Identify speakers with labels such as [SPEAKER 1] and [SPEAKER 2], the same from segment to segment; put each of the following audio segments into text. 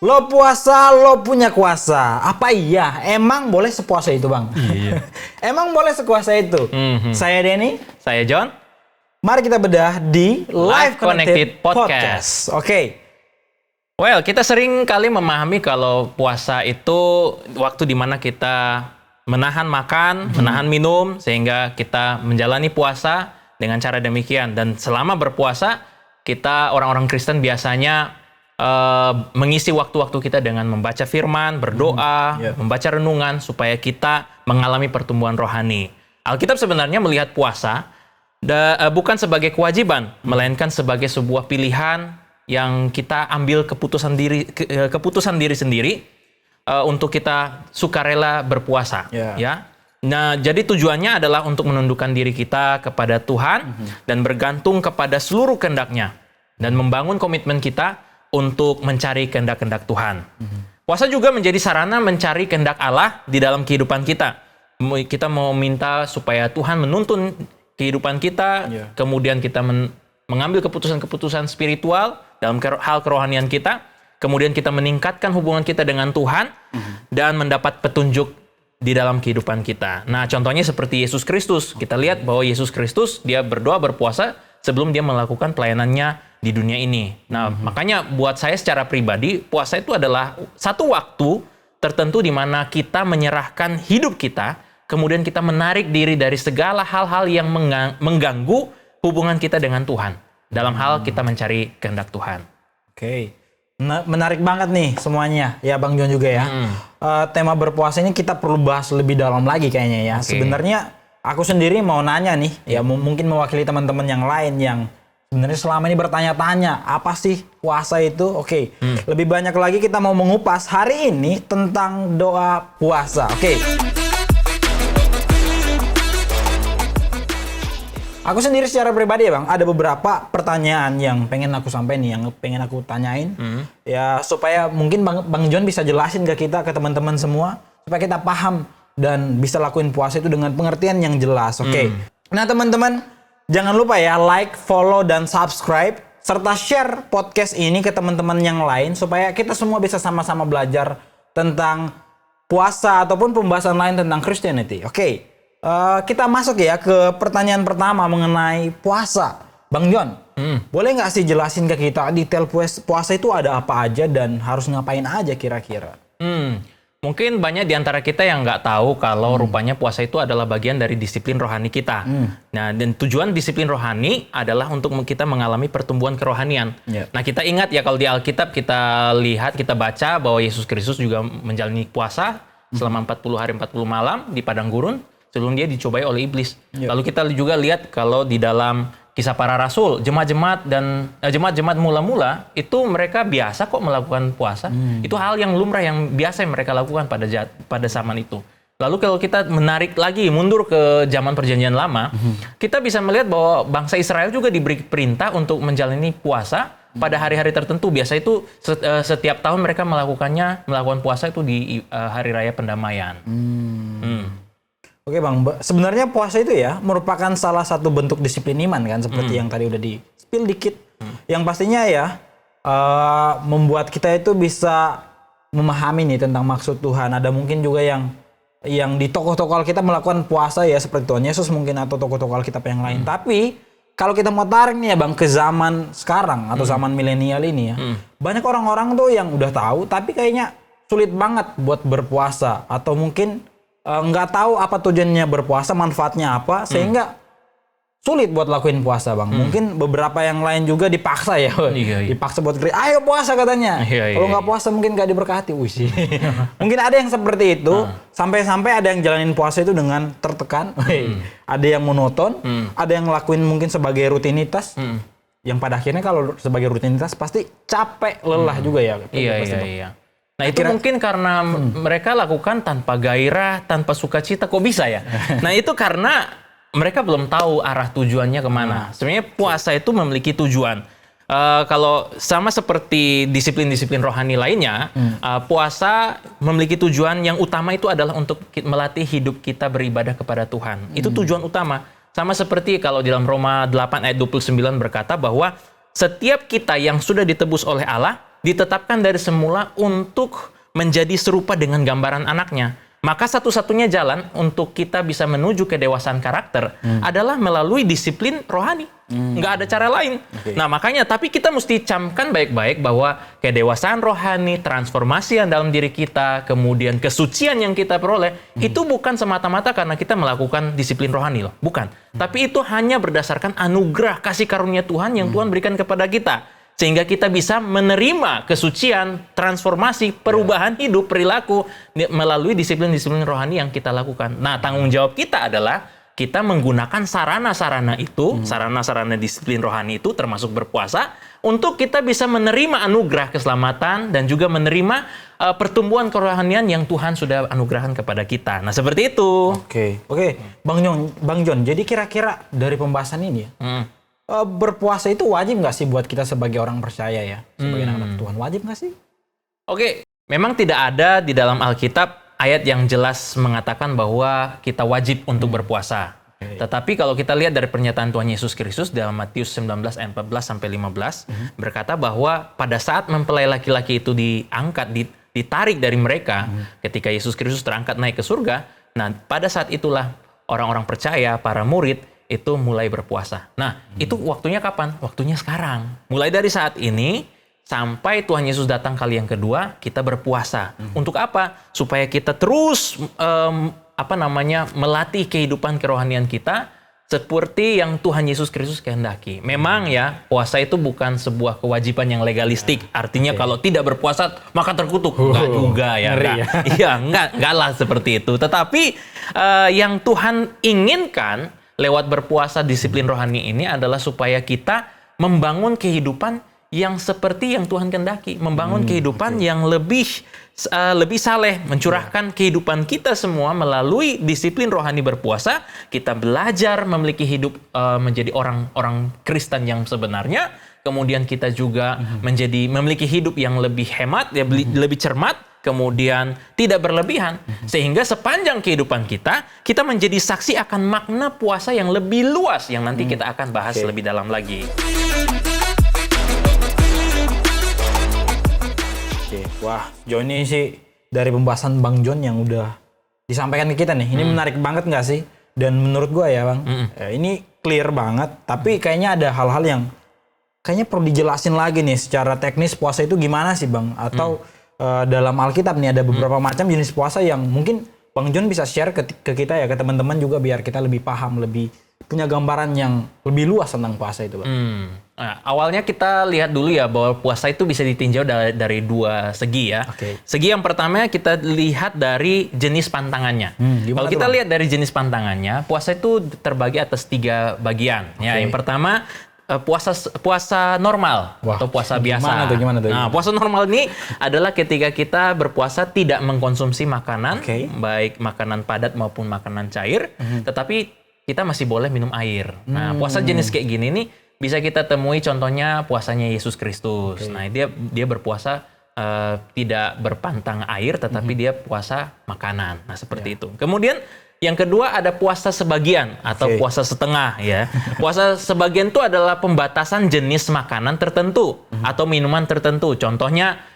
[SPEAKER 1] Lo puasa, lo punya kuasa. Apa iya? Emang boleh sepuasa itu, Bang?
[SPEAKER 2] Iya.
[SPEAKER 1] Emang boleh sekuasa itu? Saya Denny.
[SPEAKER 2] Saya John.
[SPEAKER 1] Mari kita bedah di Live
[SPEAKER 2] Connected
[SPEAKER 1] Connected
[SPEAKER 2] Podcast.
[SPEAKER 1] Oke.
[SPEAKER 2] Well, kita sering kali memahami kalau puasa itu waktu dimana kita menahan makan, menahan minum, sehingga kita menjalani puasa dengan cara demikian. Dan selama berpuasa, kita orang-orang Kristen biasanya mengisi waktu-waktu kita dengan membaca firman, berdoa, membaca renungan, supaya kita mengalami pertumbuhan rohani. Alkitab sebenarnya melihat puasa bukan sebagai kewajiban, melainkan sebagai sebuah pilihan yang kita ambil keputusan diri sendiri untuk kita sukarela berpuasa. Ya. Nah, jadi tujuannya adalah untuk menundukkan diri kita kepada Tuhan dan bergantung kepada seluruh kehendak-Nya dan membangun komitmen kita untuk mencari kehendak-kehendak Tuhan. Puasa juga menjadi sarana mencari kehendak Allah di dalam kehidupan kita. Kita mau minta supaya Tuhan menuntun kehidupan kita, kemudian kita mengambil keputusan-keputusan spiritual dalam hal kerohanian kita, kemudian kita meningkatkan hubungan kita dengan Tuhan, dan mendapat petunjuk di dalam kehidupan kita. Nah, contohnya seperti Yesus Kristus. Kita lihat bahwa Yesus Kristus, dia berdoa, berpuasa, sebelum dia melakukan pelayanannya di dunia ini. Nah, makanya buat saya secara pribadi, puasa itu adalah satu waktu tertentu di mana kita menyerahkan hidup kita, kemudian kita menarik diri dari segala hal-hal yang mengganggu hubungan kita dengan Tuhan. Dalam hal kita mencari kehendak Tuhan.
[SPEAKER 1] Oke. Menarik banget nih semuanya. Ya, Bang John juga ya. Tema berpuasa ini kita perlu bahas lebih dalam lagi kayaknya ya. Sebenarnya aku sendiri mau nanya nih, ya mungkin mewakili teman-teman yang lain yang sebenarnya selama ini bertanya-tanya, apa sih puasa itu? Oke. Lebih banyak lagi kita mau mengupas hari ini tentang doa puasa. Oke. Aku sendiri secara pribadi ya Bang, ada beberapa pertanyaan yang pengen aku sampaikan nih, yang pengen aku tanyain. Ya supaya mungkin Bang John bisa jelasin ke kita, ke teman-teman semua, supaya kita paham dan bisa lakuin puasa itu dengan pengertian yang jelas. Oke. Nah teman-teman, jangan lupa ya like, follow, dan subscribe, serta share podcast ini ke teman-teman yang lain, supaya kita semua bisa sama-sama belajar tentang puasa ataupun pembahasan lain tentang Christianity. Oke. Kita masuk ya ke pertanyaan pertama mengenai puasa. Bang John, boleh nggak sih jelasin ke kita detail puasa itu ada apa aja dan harus ngapain aja kira-kira?
[SPEAKER 2] Mungkin banyak di antara kita yang nggak tahu kalau rupanya puasa itu adalah bagian dari disiplin rohani kita. Nah, dan tujuan disiplin rohani adalah untuk kita mengalami pertumbuhan kerohanian. Nah, kita ingat ya kalau di Alkitab kita lihat, kita baca bahwa Yesus Kristus juga menjalani puasa selama 40 hari 40 malam di padang gurun sebelum dia dicobai oleh iblis. Lalu kita juga lihat kalau di dalam Kisah Para Rasul, jemaat-jemaat mula-mula itu mereka biasa kok melakukan puasa. Itu hal yang lumrah yang biasa yang mereka lakukan pada zaman itu. Lalu kalau kita menarik lagi mundur ke zaman Perjanjian Lama, kita bisa melihat bahwa bangsa Israel juga diberi perintah untuk menjalani puasa pada hari-hari tertentu. Biasa itu setiap tahun mereka melakukan puasa itu di hari raya pendamaian.
[SPEAKER 1] Oke Bang, sebenarnya puasa itu ya merupakan salah satu bentuk disiplin iman kan, seperti yang tadi udah di-spill dikit. Yang pastinya ya membuat kita itu bisa memahami nih tentang maksud Tuhan. Ada mungkin juga yang di tokoh-tokoh kita melakukan puasa ya, seperti Tuhan Yesus mungkin atau tokoh-tokoh Alkitab yang lain. Tapi kalau kita mau tarik nih ya Bang ke zaman sekarang atau zaman milenial ini ya, banyak orang-orang tuh yang udah tahu tapi kayaknya sulit banget buat berpuasa, atau mungkin nggak tahu apa tujuannya berpuasa, manfaatnya apa, sehingga sulit buat lakuin puasa Bang. Mungkin beberapa yang lain juga dipaksa ya, dipaksa buat ayo puasa katanya. Kalau nggak puasa mungkin nggak diberkati. Mungkin ada yang seperti itu, sampai-sampai ada yang jalanin puasa itu dengan tertekan, ada yang monoton, ada yang ngelakuin mungkin sebagai rutinitas, yang pada akhirnya kalau sebagai rutinitas pasti capek, lelah juga ya.
[SPEAKER 2] Iya. Nah itu mungkin karena mereka lakukan tanpa gairah, tanpa sukacita. Kok bisa ya? Nah itu karena mereka belum tahu arah tujuannya kemana. Sebenarnya puasa itu memiliki tujuan. Kalau sama seperti disiplin-disiplin rohani lainnya, puasa memiliki tujuan yang utama itu adalah untuk melatih hidup kita beribadah kepada Tuhan. Itu tujuan utama. Sama seperti kalau di dalam Roma 8 ayat 29 berkata bahwa setiap kita yang sudah ditebus oleh Allah ditetapkan dari semula untuk menjadi serupa dengan gambaran anaknya. Maka satu-satunya jalan untuk kita bisa menuju kedewasaan karakter adalah melalui disiplin rohani. Nggak ada cara lain. Nah makanya, tapi kita mesti camkan baik-baik bahwa kedewasaan rohani, transformasi yang dalam diri kita, kemudian kesucian yang kita peroleh, itu bukan semata-mata karena kita melakukan disiplin rohani loh. Bukan. Tapi itu hanya berdasarkan anugerah kasih karunia Tuhan yang Tuhan berikan kepada kita. Sehingga kita bisa menerima kesucian, transformasi, perubahan hidup, perilaku melalui disiplin-disiplin rohani yang kita lakukan. Nah, tanggung jawab kita adalah kita menggunakan sarana-sarana itu, sarana-sarana disiplin rohani itu termasuk berpuasa, untuk kita bisa menerima anugerah keselamatan dan juga menerima pertumbuhan kerohanian yang Tuhan sudah anugerahkan kepada kita. Nah, seperti itu.
[SPEAKER 1] Oke. Bang John, jadi kira-kira dari pembahasan ini ya, berpuasa itu wajib nggak sih buat kita sebagai orang percaya ya, sebagai anak Tuhan, wajib nggak sih?
[SPEAKER 2] Oke, memang tidak ada di dalam Alkitab ayat yang jelas mengatakan bahwa kita wajib untuk berpuasa. Tetapi kalau kita lihat dari pernyataan Tuhan Yesus Kristus dalam Matius 19 ayat 14-15 berkata bahwa pada saat mempelai laki-laki itu diangkat, ditarik dari mereka ketika Yesus Kristus terangkat naik ke surga, nah pada saat itulah orang-orang percaya, para murid itu mulai berpuasa. Nah, itu waktunya kapan? Waktunya sekarang. Mulai dari saat ini sampai Tuhan Yesus datang kali yang kedua, kita berpuasa. Untuk apa? Supaya kita terus melatih kehidupan kerohanian kita seperti yang Tuhan Yesus Kristus kehendaki. Memang ya, puasa itu bukan sebuah kewajiban yang legalistik. Artinya kalau tidak berpuasa maka terkutuk. Enggak juga ya. Iya, enggak lah seperti itu. Tetapi yang Tuhan inginkan lewat berpuasa disiplin rohani ini adalah supaya kita membangun kehidupan yang seperti yang Tuhan kehendaki, membangun kehidupan yang lebih saleh, mencurahkan kehidupan kita semua melalui disiplin rohani berpuasa. Kita belajar memiliki hidup menjadi orang Kristen yang sebenarnya. Kemudian kita juga memiliki hidup yang lebih hemat, lebih cermat, kemudian tidak berlebihan. Sehingga sepanjang kehidupan kita menjadi saksi akan makna puasa yang lebih luas yang nanti kita akan bahas lebih dalam lagi.
[SPEAKER 1] Wah, John ini sih dari pembahasan Bang John yang udah disampaikan ke kita nih. Ini menarik banget nggak sih? Dan menurut gua ya Bang, ini clear banget. Tapi kayaknya ada hal-hal yang kayaknya perlu dijelasin lagi nih secara teknis puasa itu gimana sih Bang? Atau dalam Alkitab nih ada beberapa macam jenis puasa yang mungkin Bang John bisa share ke kita ya, ke teman-teman juga biar kita lebih paham, lebih punya gambaran yang lebih luas tentang puasa itu Bang.
[SPEAKER 2] Nah, awalnya kita lihat dulu ya bahwa puasa itu bisa ditinjau dari dua segi ya. Segi yang pertama kita lihat dari jenis pantangannya. Kalau kita lihat dari jenis pantangannya, puasa itu terbagi atas 3 bagian. Ya, yang pertama puasa normal atau puasa biasa.
[SPEAKER 1] Gimana tuh?
[SPEAKER 2] Nah, puasa normal ini adalah ketika kita berpuasa tidak mengkonsumsi makanan, baik makanan padat maupun makanan cair, tetapi kita masih boleh minum air. Nah, puasa jenis kayak gini nih bisa kita temui contohnya puasanya Yesus Kristus. Nah, dia berpuasa tidak berpantang air, tetapi dia puasa makanan. Nah, seperti itu. Kemudian yang kedua ada puasa sebagian atau puasa setengah ya. Puasa sebagian itu adalah pembatasan jenis makanan tertentu atau minuman tertentu. Contohnya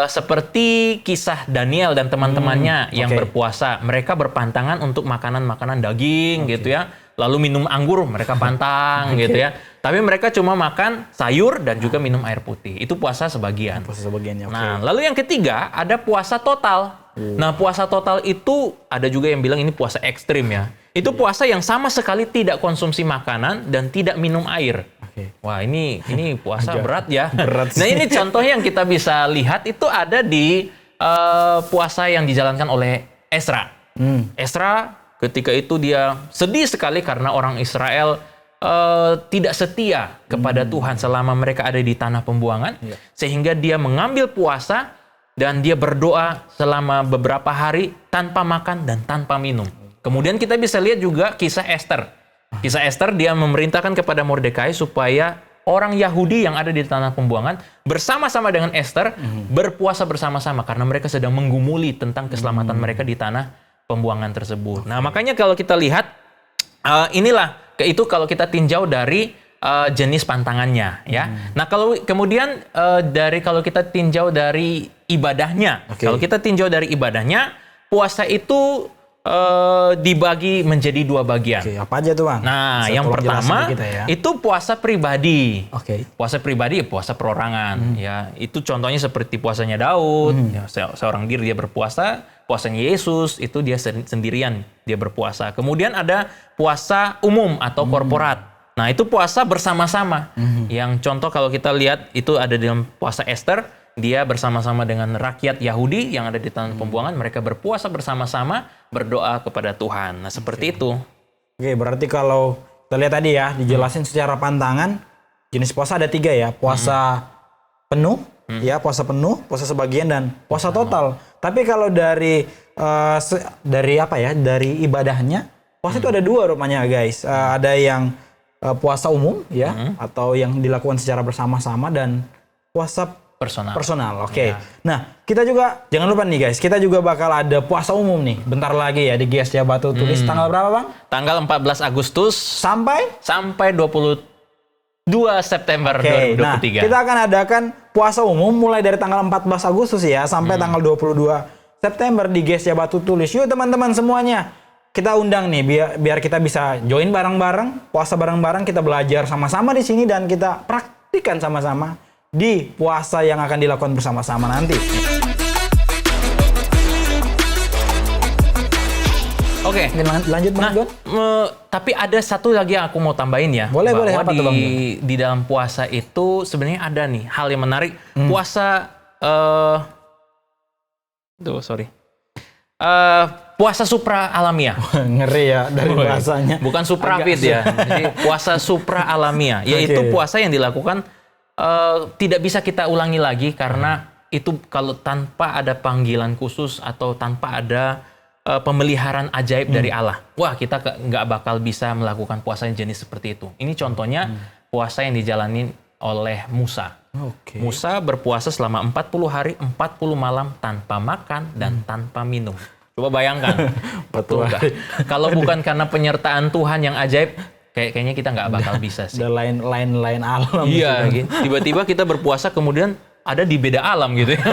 [SPEAKER 2] seperti kisah Daniel dan teman-temannya yang berpuasa. Mereka berpantangan untuk makanan-makanan daging gitu ya. Lalu minum anggur mereka pantang gitu ya. Tapi mereka cuma makan sayur dan juga minum air putih. Itu puasa sebagian.
[SPEAKER 1] Puasa sebagiannya.
[SPEAKER 2] Nah, lalu yang ketiga ada puasa total. Nah, puasa total itu ada juga yang bilang ini puasa ekstrim ya. Itu puasa yang sama sekali tidak konsumsi makanan dan tidak minum air. Wah, ini puasa berat ya. Nah, ini contoh yang kita bisa lihat itu ada di puasa yang dijalankan oleh Ezra. Ezra ketika itu dia sedih sekali karena orang Israel tidak setia kepada Tuhan selama mereka ada di tanah pembuangan. Sehingga dia mengambil puasa dan dia berdoa selama beberapa hari tanpa makan dan tanpa minum. Kemudian kita bisa lihat juga kisah Esther. Kisah Esther, dia memerintahkan kepada Mordekai supaya orang Yahudi yang ada di tanah pembuangan bersama-sama dengan Esther berpuasa bersama-sama karena mereka sedang menggumuli tentang keselamatan mereka di tanah pembuangan tersebut. Nah, makanya kalau kita lihat inilah itu kalau kita tinjau dari jenis pantangannya ya. Nah, kalau kemudian kalau kita tinjau dari ibadahnya. Kalau kita tinjau dari ibadahnya, puasa itu dibagi menjadi 2 bagian.
[SPEAKER 1] Apa aja tuh, Bang?
[SPEAKER 2] Nah, yang pertama itu puasa pribadi. Puasa pribadi, puasa perorangan. Ya, itu contohnya seperti puasanya Daud. Ya, seorang diri dia berpuasa. Puasanya Yesus itu dia sendirian dia berpuasa. Kemudian ada puasa umum atau korporat. Nah, itu puasa bersama-sama. Yang contoh kalau kita lihat itu ada dalam puasa Esther. Dia bersama-sama dengan rakyat Yahudi yang ada di tanah pembuangan, mereka berpuasa bersama-sama, berdoa kepada Tuhan. Nah, seperti itu. Berarti kalau kita lihat tadi ya, dijelasin secara pantangan, jenis puasa ada 3 ya. Puasa penuh, ya, puasa penuh, puasa sebagian, dan puasa total. Tapi kalau dari ibadahnya, puasa itu ada 2 rupanya, guys. Ada yang puasa umum, ya, atau yang dilakukan secara bersama-sama, dan puasa personal. Oke. Nah, kita juga jangan lupa nih, guys, kita juga bakal ada puasa umum nih bentar lagi ya di GSJ Batu Tulis. Tanggal berapa, Bang? Tanggal 14 Agustus sampai 22 September 2023.
[SPEAKER 1] Nah, kita akan adakan puasa umum mulai dari tanggal 14 Agustus ya sampai tanggal 22 September di GSJ Batu Tulis. Yuk teman-teman semuanya, kita undang nih biar kita bisa join bareng-bareng, puasa bareng-bareng, kita belajar sama-sama di sini dan kita praktikan sama-sama di puasa yang akan dilakukan bersama-sama nanti. Oke, lanjut Bang John.
[SPEAKER 2] Tapi ada satu lagi yang aku mau tambahin ya.
[SPEAKER 1] Boleh. Apa tuh, Bang?
[SPEAKER 2] Di dalam puasa itu sebenarnya ada nih hal yang menarik. Puasa puasa supra alamiah.
[SPEAKER 1] Ngeri ya dari bahasanya.
[SPEAKER 2] Bukan suprafit ya. Jadi puasa supra alamiah, yaitu puasa yang dilakukan tidak bisa kita ulangi lagi karena itu kalau tanpa ada panggilan khusus atau tanpa ada pemeliharaan ajaib dari Allah. Wah, kita nggak bakal bisa melakukan puasa yang jenis seperti itu. Ini contohnya puasa yang dijalani oleh Musa. Musa berpuasa selama 40 hari, 40 malam tanpa makan dan tanpa minum. Coba bayangkan. Betul nggak? Kalau bukan karena penyertaan Tuhan yang ajaib, kayaknya kita nggak bakal bisa sih.
[SPEAKER 1] Ada lain alam.
[SPEAKER 2] Iya, gitu. Tiba-tiba kita berpuasa kemudian ada di beda alam gitu ya.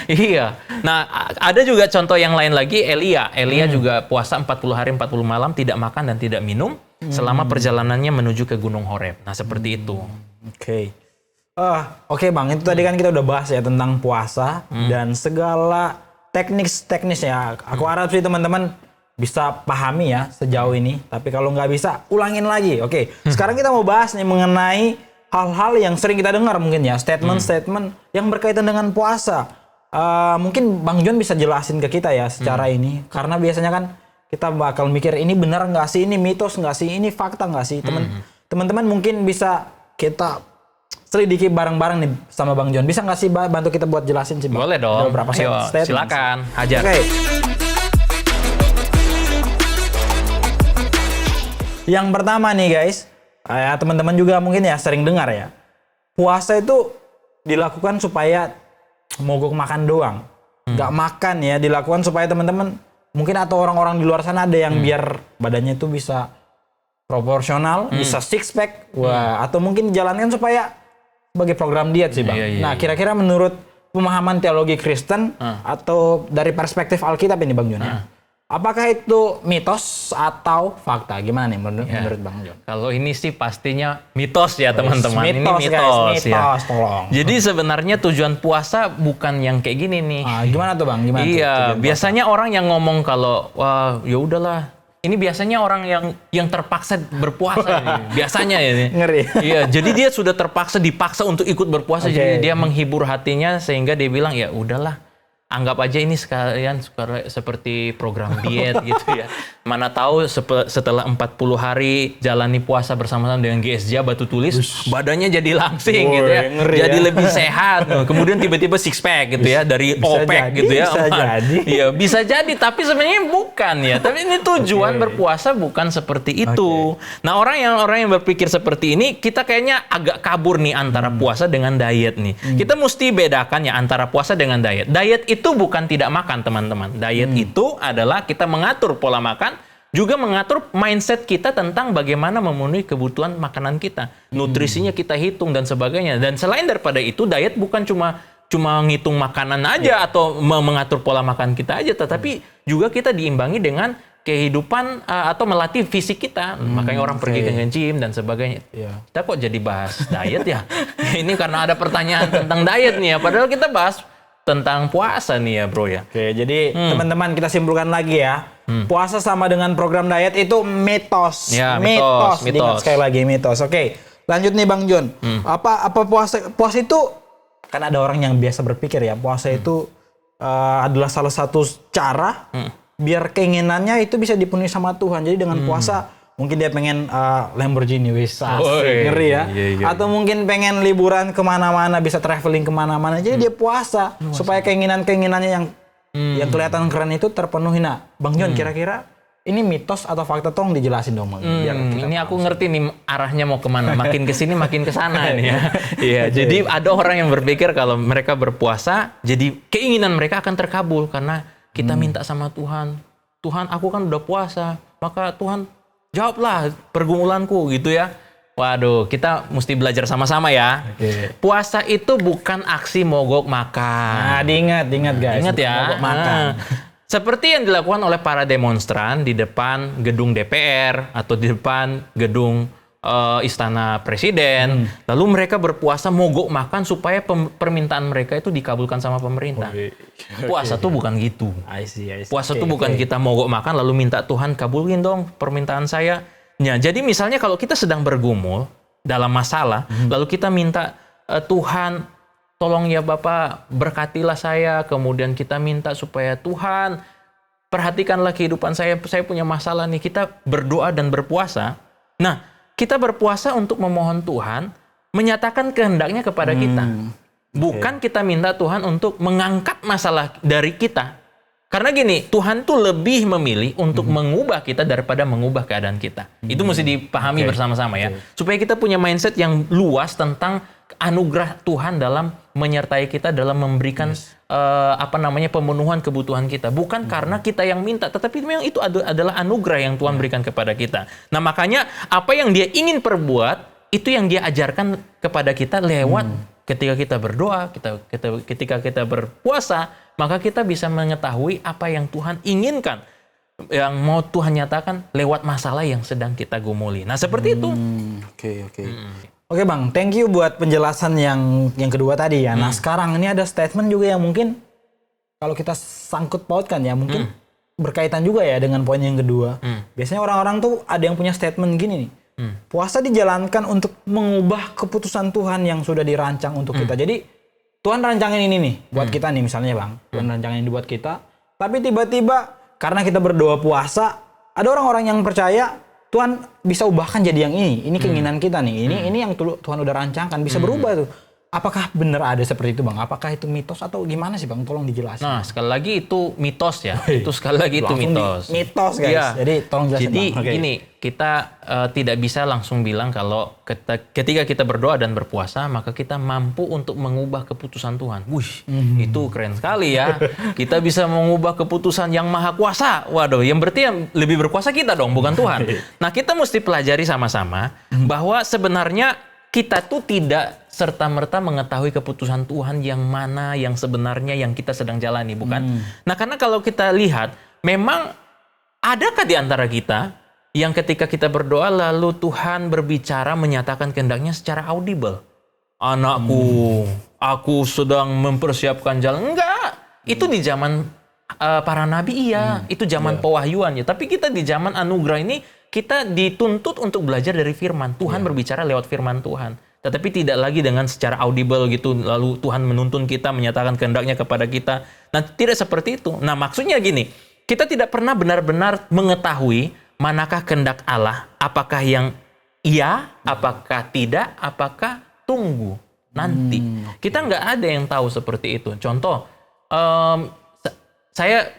[SPEAKER 2] Iya. Nah, ada juga contoh yang lain lagi, Elia. Elia juga puasa 40 hari 40 malam tidak makan dan tidak minum selama perjalanannya menuju ke Gunung Horeb. Nah, seperti itu.
[SPEAKER 1] Oke Bang, itu tadi kan kita udah bahas ya tentang puasa dan segala teknis-teknisnya. Aku harap sih teman-teman bisa pahami ya sejauh ini. Tapi kalau nggak bisa, ulangin lagi. Sekarang kita mau bahas nih mengenai hal-hal yang sering kita dengar mungkin ya. Statement-statement yang berkaitan dengan puasa. Mungkin Bang John bisa jelasin ke kita ya secara ini. Karena biasanya kan kita bakal mikir ini benar nggak sih, ini mitos nggak sih, ini fakta nggak sih. Teman-teman mungkin bisa kita selidiki bareng-bareng nih sama Bang John. Bisa nggak sih bantu kita buat jelasin sih, Bang?
[SPEAKER 2] Boleh dong.
[SPEAKER 1] Beberapa
[SPEAKER 2] statement. Silakan, hajar.
[SPEAKER 1] Yang pertama nih guys, teman-teman juga mungkin ya sering dengar ya. Puasa itu dilakukan supaya mogok makan doang. Nggak makan ya, dilakukan supaya teman-teman mungkin atau orang-orang di luar sana ada yang biar badannya itu bisa proporsional, bisa six pack, atau mungkin dijalankan supaya sebagai program diet sih Bang. Nah, kira-kira menurut pemahaman teologi Kristen atau dari perspektif Alkitab ini Bang John ya. Apakah itu mitos atau fakta? Gimana nih menurut Bang John?
[SPEAKER 2] Kalau ini sih pastinya mitos ya teman-teman.
[SPEAKER 1] Ini
[SPEAKER 2] mitos
[SPEAKER 1] ya. Tolong.
[SPEAKER 2] Jadi sebenarnya tujuan puasa bukan yang kayak gini nih.
[SPEAKER 1] Gimana tuh Bang?
[SPEAKER 2] Iya, biasanya orang yang ngomong kalau wah ya udahlah. Ini biasanya orang yang terpaksa berpuasa nih. Biasanya ya.
[SPEAKER 1] Ngeri.
[SPEAKER 2] Iya, jadi dia sudah dipaksa untuk ikut berpuasa. Jadi dia menghibur hatinya sehingga dia bilang ya udahlah. Anggap aja ini sekalian seperti program diet gitu ya. Mana tahu setelah 40 hari jalani puasa bersama-sama dengan GSJ Batu Tulis, badannya jadi langsing gitu ya. Jadi lebih sehat. Kemudian tiba-tiba six pack gitu ya dari OPEC gitu ya.
[SPEAKER 1] Bisa jadi.
[SPEAKER 2] Iya, bisa jadi tapi sebenarnya bukan ya. Tapi ini tujuan berpuasa bukan seperti itu. Nah, orang yang berpikir seperti ini, kita kayaknya agak kabur nih antara puasa dengan diet nih. Kita mesti bedakan ya antara puasa dengan diet. Diet itu bukan tidak makan, teman-teman. Diet itu adalah kita mengatur pola makan juga mengatur mindset kita tentang bagaimana memenuhi kebutuhan makanan kita. Nutrisinya kita hitung dan sebagainya. Dan selain daripada itu, diet bukan cuma ngitung makanan aja atau mengatur pola makan kita aja, tetapi juga kita diimbangi dengan kehidupan atau melatih fisik kita. Makanya orang pergi ke gym dan sebagainya. Kita kok jadi bahas diet ya? Ini karena ada pertanyaan tentang diet nih ya. Padahal kita bahas tentang puasa nih ya bro ya.
[SPEAKER 1] Oke, jadi teman-teman kita simpulkan lagi ya. Puasa sama dengan program diet itu mitos.
[SPEAKER 2] Ya, mitos.
[SPEAKER 1] Diingat sekali lagi mitos. Oke, lanjut nih Bang John. Apa puasa itu kan ada orang yang biasa berpikir ya, puasa itu adalah salah satu cara biar keinginannya itu bisa dipenuhi sama Tuhan. Jadi dengan puasa mungkin dia pengen Lamborghini, wis ngeri ya.
[SPEAKER 2] Iya.
[SPEAKER 1] Atau mungkin pengen liburan kemana-mana, bisa traveling kemana-mana. Jadi dia puasa supaya keinginan-keinginannya yang kelihatan keren itu terpenuhi. Nah, Bang John kira-kira ini mitos atau fakta, tolong dijelasin dong Bang. Biar kita
[SPEAKER 2] Ini aku ngerti nih arahnya mau kemana. Makin kesini makin kesana nih ya. Iya, jadi ada orang yang berpikir kalau mereka berpuasa, jadi keinginan mereka akan terkabul karena kita minta sama Tuhan. Tuhan, aku kan udah puasa, maka Tuhan jawablah pergumulanku gitu ya. Waduh, kita mesti belajar sama-sama ya. Puasa itu bukan aksi mogok makan.
[SPEAKER 1] Nah, diingat guys.
[SPEAKER 2] Ingat ya.
[SPEAKER 1] Mogok makan.
[SPEAKER 2] Seperti yang dilakukan oleh para demonstran di depan gedung DPR atau di depan gedung istana presiden. Lalu mereka berpuasa mogok makan supaya permintaan mereka itu dikabulkan sama pemerintah. Puasa tuh bukan gitu.
[SPEAKER 1] I see.
[SPEAKER 2] Puasa tuh bukan kita mogok makan lalu minta Tuhan kabulin dong permintaan saya. Ya, jadi misalnya kalau kita sedang bergumul dalam masalah, lalu kita minta Tuhan tolong ya Bapak berkatilah saya, kemudian kita minta supaya Tuhan perhatikanlah kehidupan saya punya masalah nih. Kita berdoa dan berpuasa. Nah, kita berpuasa untuk memohon Tuhan menyatakan kehendaknya kepada kita. Bukan kita minta Tuhan untuk mengangkat masalah dari kita. Karena gini, Tuhan tuh lebih memilih untuk mengubah kita daripada mengubah keadaan kita. Itu mesti dipahami bersama-sama ya. Supaya kita punya mindset yang luas tentang anugerah Tuhan dalam menyertai kita dalam memberikan pemenuhan kebutuhan kita. Bukan karena kita yang minta, tetapi memang itu adalah anugerah yang Tuhan berikan kepada kita. Nah, makanya apa yang Dia ingin perbuat itu yang Dia ajarkan kepada kita lewat ketika kita berdoa, ketika kita berpuasa, maka kita bisa mengetahui apa yang Tuhan inginkan, yang mau Tuhan nyatakan lewat masalah yang sedang kita gumuli. Nah, seperti itu.
[SPEAKER 1] Oke Bang, thank you buat penjelasan yang kedua tadi ya. Nah, sekarang ini ada statement juga yang mungkin kalau kita sangkut pautkan ya, mungkin berkaitan juga ya dengan poin yang kedua. Biasanya orang-orang tuh ada yang punya statement gini nih. Puasa dijalankan untuk mengubah keputusan Tuhan yang sudah dirancang untuk kita. Jadi Tuhan rancangin ini nih buat kita nih misalnya Bang. Tuhan rancangin ini buat kita. Tapi tiba-tiba karena kita berdoa puasa, ada orang-orang yang percaya Tuhan bisa ubahkan jadi yang ini. Ini keinginan kita nih. Ini yang Tuhan udah rancangkan bisa berubah tuh. Apakah benar ada seperti itu Bang? Apakah itu mitos atau gimana sih Bang? Tolong dijelasin.
[SPEAKER 2] Nah, sekali lagi itu mitos ya. Itu sekali lagi itu mitos.
[SPEAKER 1] Mitos guys.
[SPEAKER 2] Ya.
[SPEAKER 1] Jadi tolong jelasin
[SPEAKER 2] Jadi
[SPEAKER 1] Bang.
[SPEAKER 2] gini, kita tidak bisa langsung bilang kalau ketika kita berdoa dan berpuasa, maka kita mampu untuk mengubah keputusan Tuhan. Wih, itu keren sekali ya. Kita bisa mengubah keputusan yang maha kuasa. Waduh, yang berarti yang lebih berkuasa kita dong, bukan Tuhan. Nah, kita mesti pelajari sama-sama bahwa sebenarnya kita tuh tidak serta-merta mengetahui keputusan Tuhan yang mana yang sebenarnya yang kita sedang jalani, bukan? Nah, karena kalau kita lihat, memang adakah di antara kita yang ketika kita berdoa lalu Tuhan berbicara menyatakan kehendaknya secara audible? Anakku, aku sedang mempersiapkan jalan. Enggak, itu di zaman para nabi iya, itu zaman pewahyuan ya. Tapi kita di zaman anugerah ini, kita dituntut untuk belajar dari firman. Tuhan berbicara lewat firman Tuhan. Tetapi tidak lagi dengan secara audible gitu, lalu Tuhan menuntun kita, menyatakan kehendaknya kepada kita. Nah, tidak seperti itu. Nah, maksudnya gini, kita tidak pernah benar-benar mengetahui manakah kehendak Allah. Apakah yang iya, apakah tidak, apakah tunggu nanti. Kita nggak ada yang tahu seperti itu. Contoh, saya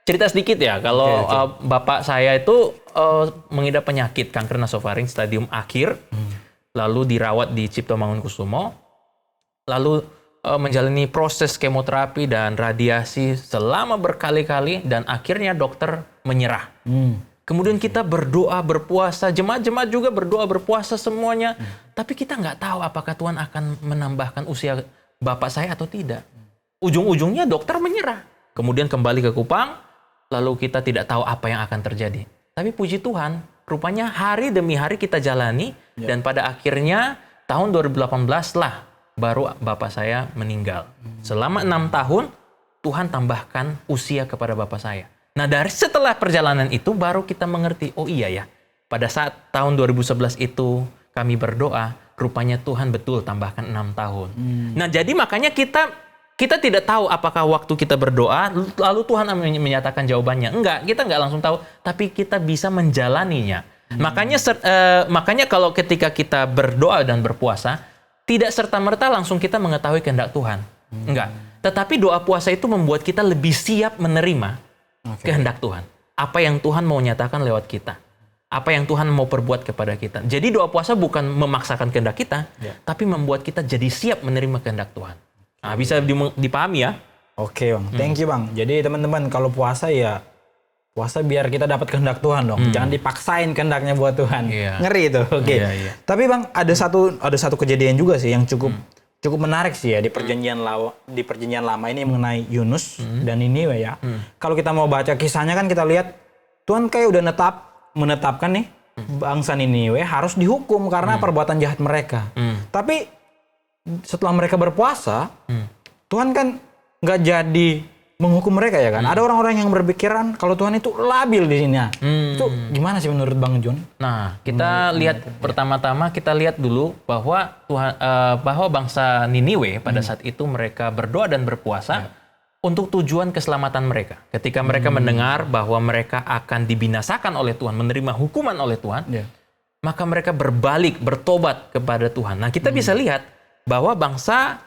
[SPEAKER 2] cerita sedikit ya, kalau bapak saya itu mengidap penyakit kanker nasofaring stadium akhir, lalu dirawat di Cipto Mangunkusumo, lalu menjalani proses kemoterapi dan radiasi selama berkali-kali, dan akhirnya dokter menyerah. Kemudian kita berdoa, berpuasa, jemaat-jemaat juga berdoa, berpuasa semuanya. Tapi kita nggak tahu apakah Tuhan akan menambahkan usia bapak saya atau tidak. Ujung-ujungnya dokter menyerah. Kemudian kembali ke Kupang, lalu kita tidak tahu apa yang akan terjadi. Tapi puji Tuhan, rupanya hari demi hari kita jalani, dan pada akhirnya tahun 2018 lah baru bapak saya meninggal. Selama 6 tahun, Tuhan tambahkan usia kepada bapak saya. Nah, dari setelah perjalanan itu baru kita mengerti, oh iya ya, pada saat tahun 2011 itu kami berdoa, rupanya Tuhan betul tambahkan 6 tahun. Nah, jadi makanya kita tidak tahu apakah waktu kita berdoa, lalu Tuhan menyatakan jawabannya. Enggak, kita enggak langsung tahu, tapi kita bisa menjalaninya. Makanya kalau ketika kita berdoa dan berpuasa, tidak serta-merta langsung kita mengetahui kehendak Tuhan. Enggak. Tetapi doa puasa itu membuat kita lebih siap menerima kehendak Tuhan. Apa yang Tuhan mau nyatakan lewat kita. Apa yang Tuhan mau perbuat kepada kita. Jadi doa puasa bukan memaksakan kehendak kita, tapi membuat kita jadi siap menerima kehendak Tuhan. Nah, bisa dipahami ya?
[SPEAKER 1] Oke Bang, thank you Bang. Jadi teman-teman kalau puasa ya, puasa biar kita dapat kehendak Tuhan dong. Jangan dipaksain kehendaknya buat Tuhan. Ngeri itu. Oke. Tapi Bang, ada satu kejadian juga sih yang cukup menarik sih ya di perjanjian lama ini mengenai Yunus dan Niniwe ya. Kalau kita mau baca kisahnya kan kita lihat Tuhan kayak udah menetapkan nih bangsa Niniwe harus dihukum karena perbuatan jahat mereka. Tapi setelah mereka berpuasa, Tuhan kan nggak jadi menghukum mereka ya kan. Ada orang-orang yang berpikiran kalau Tuhan itu labil di sini. Itu gimana sih menurut Bang John?
[SPEAKER 2] Nah, kita lihat pertama-tama kita lihat dulu bahwa bahwa bangsa Niniwe pada saat itu mereka berdoa dan berpuasa untuk tujuan keselamatan mereka. Ketika mereka mendengar bahwa mereka akan dibinasakan oleh Tuhan, menerima hukuman oleh Tuhan, maka mereka berbalik, bertobat kepada Tuhan. Nah, kita bisa lihat bahwa bangsa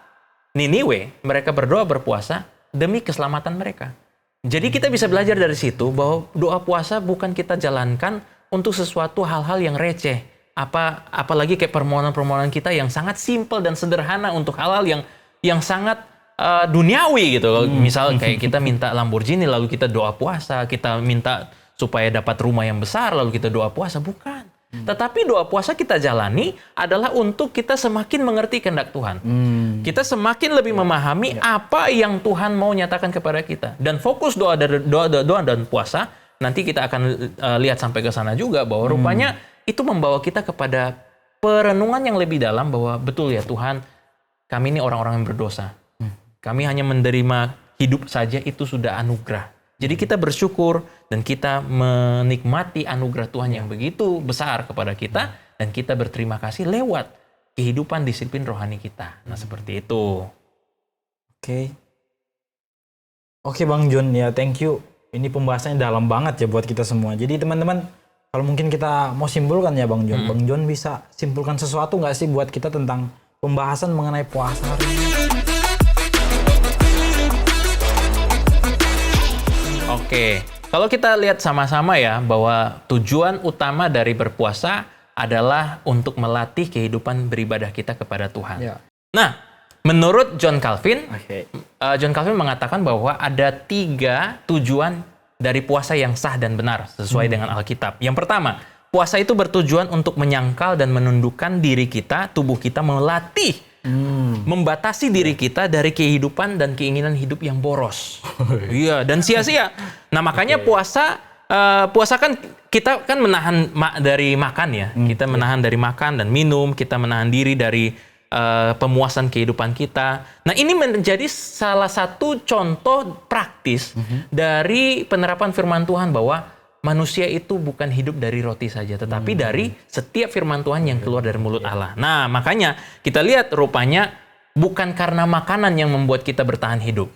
[SPEAKER 2] Niniwe mereka berdoa berpuasa demi keselamatan mereka. Jadi kita bisa belajar dari situ bahwa doa puasa bukan kita jalankan untuk sesuatu hal-hal yang receh. Apalagi kayak permohonan-permohonan kita yang sangat simpel dan sederhana untuk hal-hal yang sangat duniawi gitu. Misal kayak kita minta Lamborghini lalu kita doa puasa, kita minta supaya dapat rumah yang besar lalu kita doa puasa, bukan. Tetapi doa puasa kita jalani adalah untuk kita semakin mengerti kehendak Tuhan. Kita semakin lebih memahami apa yang Tuhan mau nyatakan kepada kita. Dan fokus doa dan puasa, nanti kita akan lihat sampai ke sana juga bahwa rupanya itu membawa kita kepada perenungan yang lebih dalam bahwa betul ya Tuhan, kami ini orang-orang yang berdosa. Kami hanya menerima hidup saja itu sudah anugerah. Jadi kita bersyukur dan kita menikmati anugerah Tuhan yang begitu besar kepada kita dan kita berterima kasih lewat kehidupan disiplin rohani kita. Nah, seperti itu.
[SPEAKER 1] Oke Bang John, ya thank you. Ini pembahasannya dalam banget ya buat kita semua. Jadi teman-teman, kalau mungkin kita mau simpulkan ya Bang John. Bang John bisa simpulkan sesuatu nggak sih buat kita tentang pembahasan mengenai puasa hari ini?
[SPEAKER 2] Oke, kalau kita lihat sama-sama ya bahwa tujuan utama dari berpuasa adalah untuk melatih kehidupan beribadah kita kepada Tuhan. Nah, menurut John Calvin, John Calvin mengatakan bahwa ada 3 tujuan dari puasa yang sah dan benar sesuai dengan Alkitab. Yang pertama, puasa itu bertujuan untuk menyangkal dan menundukkan diri kita, tubuh kita, melatih membatasi diri kita dari kehidupan dan keinginan hidup yang boros. Iya, dan sia-sia. Nah, makanya puasa kan kita kan menahan dari makan ya. Kita menahan dari makan dan minum, kita menahan diri dari pemuasan kehidupan kita. Nah, ini menjadi salah satu contoh praktis dari penerapan firman Tuhan bahwa manusia itu bukan hidup dari roti saja, tetapi dari setiap firman Tuhan yang keluar dari mulut Allah. Nah, makanya kita lihat rupanya bukan karena makanan yang membuat kita bertahan hidup.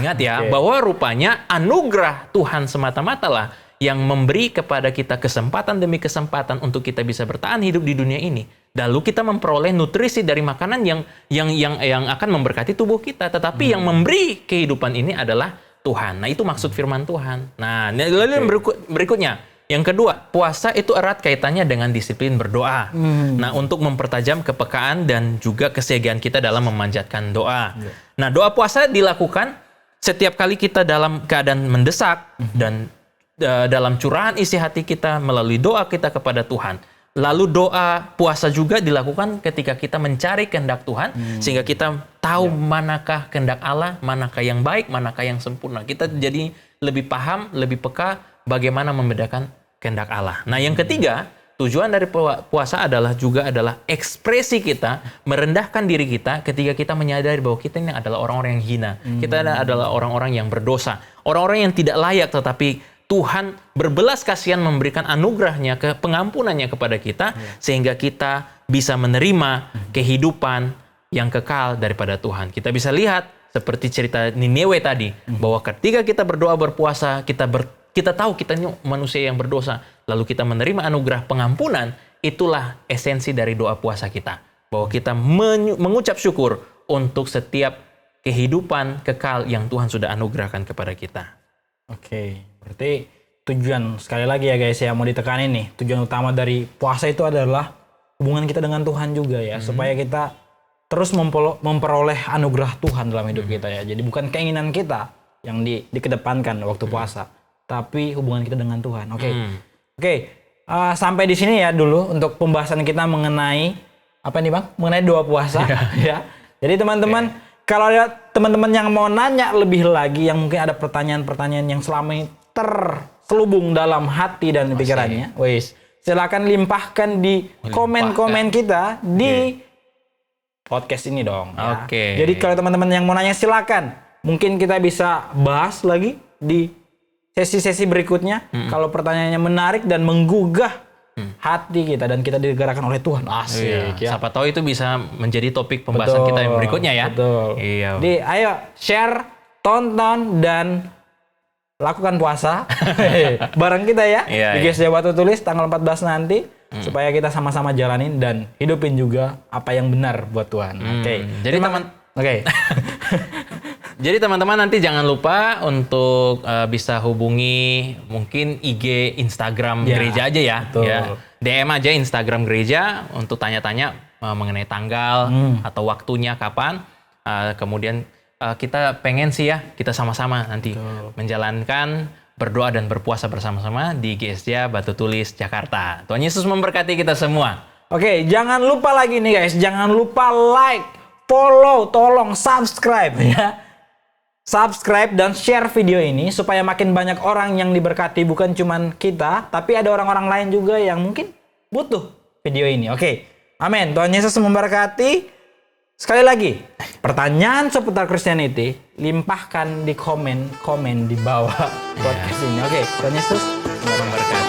[SPEAKER 2] Ingat ya, bahwa rupanya anugerah Tuhan semata-mata lah yang memberi kepada kita kesempatan demi kesempatan untuk kita bisa bertahan hidup di dunia ini. Lalu kita memperoleh nutrisi dari makanan yang akan memberkati tubuh kita, tetapi yang memberi kehidupan ini adalah Tuhan. Nah, itu maksud firman Tuhan. Nah, lalu yang berikutnya, yang kedua, puasa itu erat kaitannya dengan disiplin berdoa. Nah, untuk mempertajam kepekaan dan juga kesiagaan kita dalam memanjatkan doa. Nah, doa puasa dilakukan setiap kali kita dalam keadaan mendesak dan dalam curahan isi hati kita melalui doa kita kepada Tuhan. Lalu doa puasa juga dilakukan ketika kita mencari kehendak Tuhan, sehingga kita tahu manakah kehendak Allah, manakah yang baik, manakah yang sempurna. Kita jadi lebih paham, lebih peka bagaimana membedakan kehendak Allah. Nah, yang ketiga, tujuan dari puasa adalah ekspresi kita, merendahkan diri kita ketika kita menyadari bahwa kita ini adalah orang-orang yang hina. Kita adalah orang-orang yang berdosa, orang-orang yang tidak layak, tetapi Tuhan berbelas kasihan memberikan anugerahnya, pengampunannya kepada kita, sehingga kita bisa menerima kehidupan yang kekal daripada Tuhan. Kita bisa lihat seperti cerita Niniwe tadi, bahwa ketika kita berdoa berpuasa, kita tahu kita ini manusia yang berdosa, lalu kita menerima anugerah pengampunan. Itulah esensi dari doa puasa kita, bahwa kita mengucap syukur untuk setiap kehidupan kekal yang Tuhan sudah anugerahkan kepada kita.
[SPEAKER 1] Oke, berarti tujuan, sekali lagi ya guys ya, mau ditekanin nih, tujuan utama dari puasa itu adalah hubungan kita dengan Tuhan juga ya, supaya kita terus memperoleh anugerah Tuhan dalam hidup kita ya. Jadi bukan keinginan kita yang dikedepankan waktu puasa, tapi hubungan kita dengan Tuhan. Oke. Sampai di sini ya dulu untuk pembahasan kita mengenai apa nih Bang? Mengenai doa puasa ya. Jadi teman-teman, kalau ada teman-teman yang mau nanya lebih lagi, yang mungkin ada pertanyaan-pertanyaan yang selama ini terselubung dalam hati dan pikirannya, silakan limpahkan di komen-komen kita di podcast ini dong. Ya. Jadi kalau teman-teman yang mau nanya silakan. Mungkin kita bisa bahas lagi di sesi-sesi berikutnya. Kalau pertanyaannya menarik dan menggugah hati kita dan kita digerakkan oleh Tuhan. Asik ya.
[SPEAKER 2] Siapa tahu itu bisa menjadi topik pembahasan kita yang berikutnya ya.
[SPEAKER 1] Betul.
[SPEAKER 2] Iya.
[SPEAKER 1] Jadi ayo share, tonton dan lakukan puasa bareng kita ya. Di GSJ Batu Tulis tanggal 14 nanti supaya kita sama-sama jalanin dan hidupin juga apa yang benar buat Tuhan.
[SPEAKER 2] Jadi Jadi teman-teman nanti jangan lupa untuk bisa hubungi mungkin IG Instagram gereja aja ya. DM aja Instagram gereja untuk tanya-tanya mengenai tanggal atau waktunya kapan. Kemudian kita pengen sih ya kita sama-sama nanti menjalankan berdoa dan berpuasa bersama-sama di GSJ Batu Tulis Jakarta. Tuhan Yesus memberkati kita semua.
[SPEAKER 1] Oke, jangan lupa lagi nih guys, jangan lupa like, follow, tolong subscribe ya. Subscribe dan share video ini supaya makin banyak orang yang diberkati, bukan cuman kita, tapi ada orang-orang lain juga yang mungkin butuh video ini. Oke. Amin. Tuhan Yesus memberkati. Sekali lagi, pertanyaan seputar Christianity limpahkan di komen di bawah podcast ini. Oke, Tuhan Yesus memberkati.